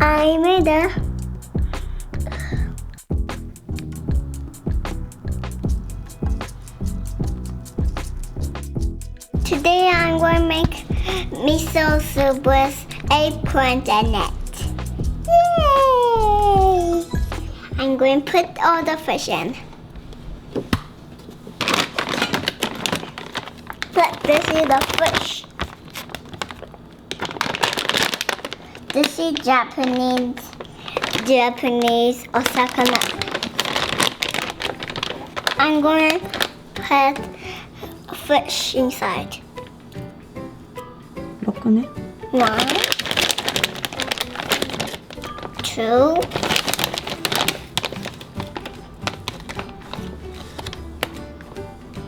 I made it. Today I'm going to make miso soup with eggplant in it. Yay! I'm going to put all the fish in. Look, this is the fish. This is Japanese osakana. I'm going to put fish inside. 6個ね。 1, 2,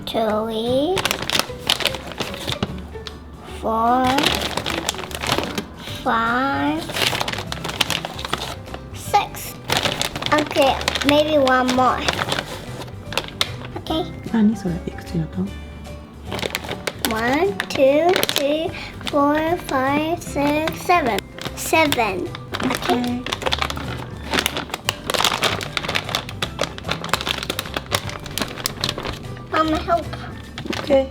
3, 4, 5, 6. Okay, maybe one more. Okay. 何それいくつになったの？ 1, 2, 3, 4, 5, 6, 7. 7. Okay. Mama, help. Okay.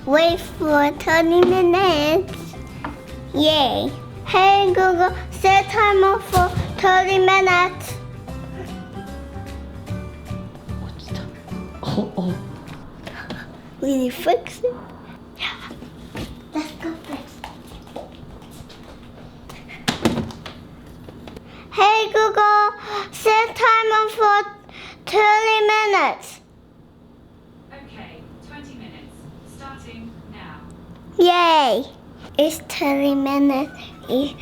Wait for 30 minutes. Yay. Hey Google, set timer for 30 minutes. 落ちた。お。 We need to fix it. Let's go fix it. Hey Google, set timer for 30 minutes. Okay, 20 minutes. Starting now. Yay. It's 30 minutes. It's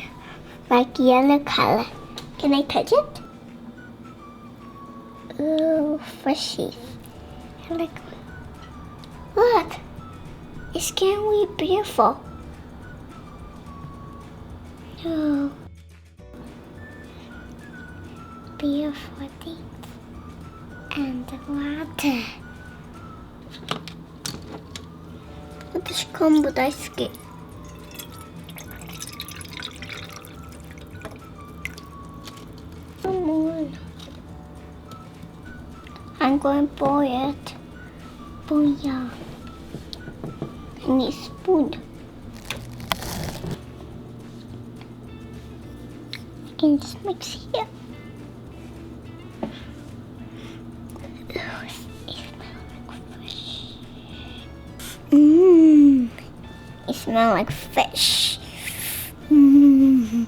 like yellow color. Can I touch it? Ooh, fishy. I like it. Look, it's really beautiful. Oh, beautiful things and the water. 私昆布大好き。I'm going to boil it. Booyah. I need a spoon. I can just mix here. Oh, it smells like fish. Mmm. It smells like fish. Mmm.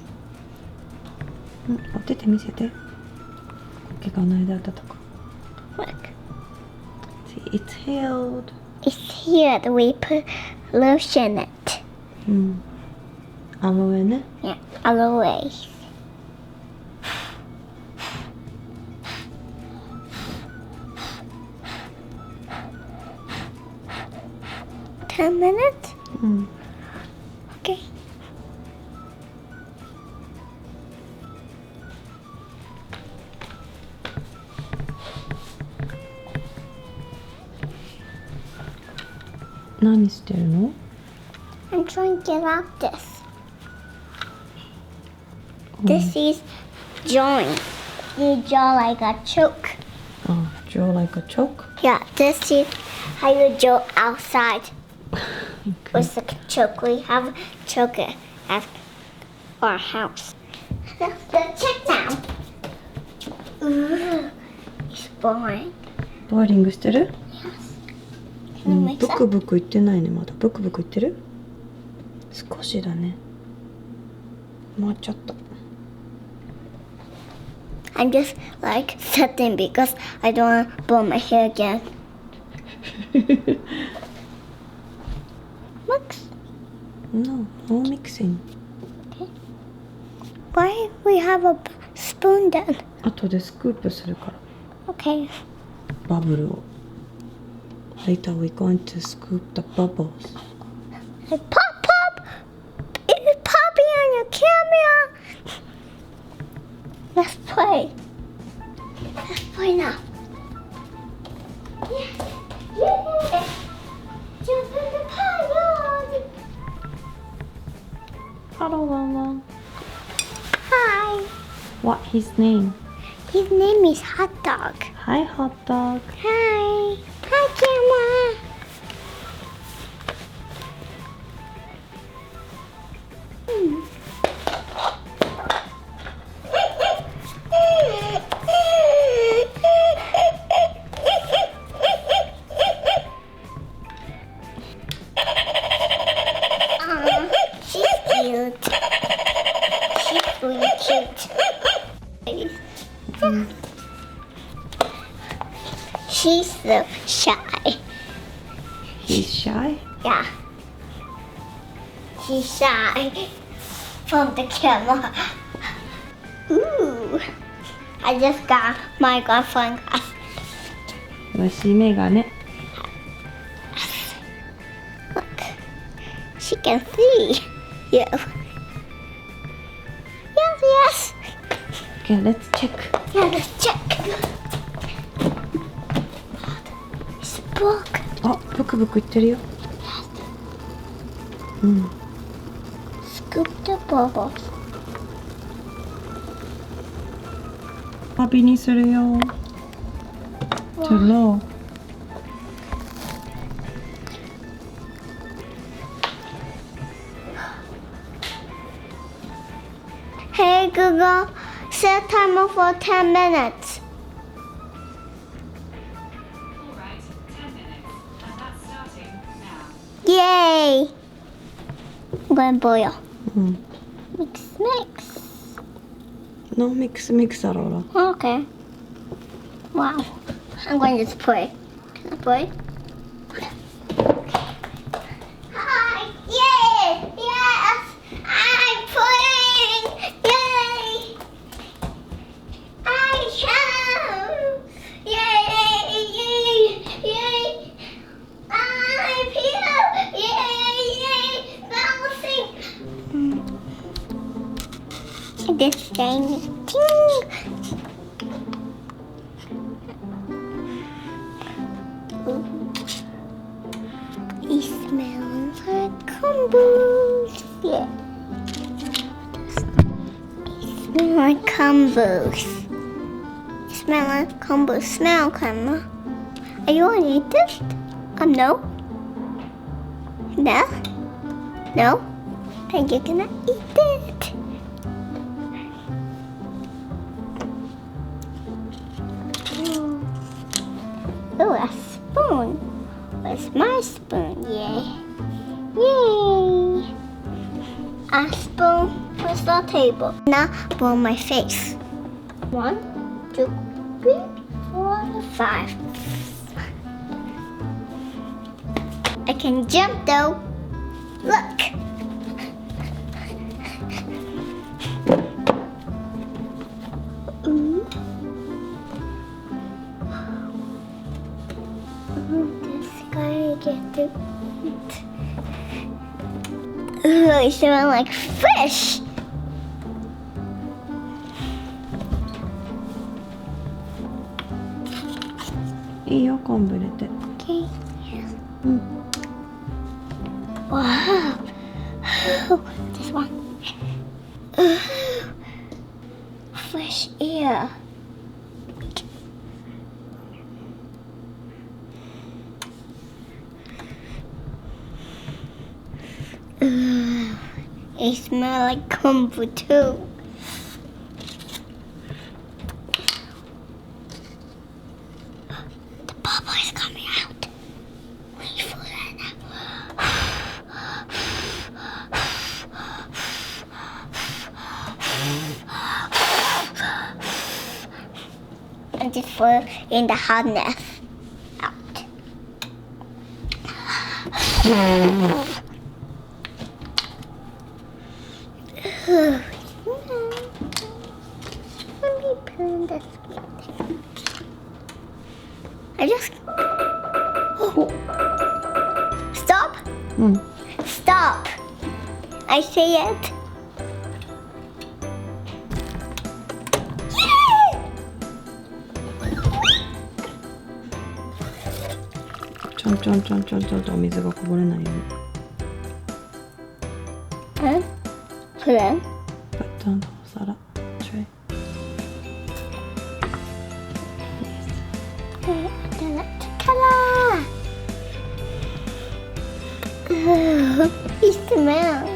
お手て見せて。苔がないであったとか。 Look. See, it's healed. It's here that we put lotion in it. うん。アロエね。 Yeah, aloe. Ten minutes? うん。 Okay. What are you doing? I'm trying to get out this. This is drawing. You draw like a choke. Oh, draw like a choke? Yeah, this is how you draw outside Okay. with a choke. We have a choke at our house. Let's check now. Ooh, it's boring. ボイリングしてる？ Can you mix ブ up? クブクいってないねまだ。ブクブクいってる？少しだね。もうちょっと。I'm just like setting because I don't want to blow my hair again. Mix. No mixing. Why we have a spoon then? 後でスクープするから。 Okay. バブルを。Later we're going to scoop the bubbles. Pop, pop! It's popping on your camera! Let's play. Let's play now. Yeah. Yeah. Jump in the pile. Hello, Mama. Hi. What his name? His name is Hot Dog. Hi, hot dog. Hi. Hi, camera. She's cute. She's really cute. She's so shy. He's shy. Yeah. She's shy from the camera. Ooh. I just got my girlfriend glasses. 虫眼鏡。 Look. She can see you. Yes, yes. Okay, let's check. Yeah, let's check. It's a book. あ、ブクブクいってるよ。うん。 Scoop the bubbles. 旅にするよ。To low. Hey Google, set timer for 10 minutes. Alright, 10 minutes. And that's starting now. Yay! I'm going to boil. うん。 Mix, mix. No mix mix, Aurora. Okay. Wow. I'm going to just pour it. Can I pour it? Hi! Yay! Yes! I'm pouring! Yay! I can! Yay! Yay! Yay! I'm here! Yay! Yay! Bouncing! This thing is ting! It smells like Konbu. Yeah. It smells like Konbu. It smells like Konbu. Smell, camera. Are you gonna eat this? No. No? No? Then you're gonna eat it. Oh, a spoon. Where's my spoon? Yay. Yay. A spoon with the table. Now for my face. 1, 2, 3, 4, 5. I can jump though. Look. This guy get to eat. Ooh, it smells like fish.いいよ、昆布入れて。 Okay. うん。 Wow. This one. Ooh. Fresh air. Ooh. It smells like kombu too. The bubble is coming out. Wait for that now. And just put in the hotness out. Ooh, let me put in this thing. I just stop. うん。 Stop. I say it.ちょんちょんちょんちょんちょんとお水がこぼれないように。 Huh? put in. Put down the whole salad tray. Okay, then let's color. It smells.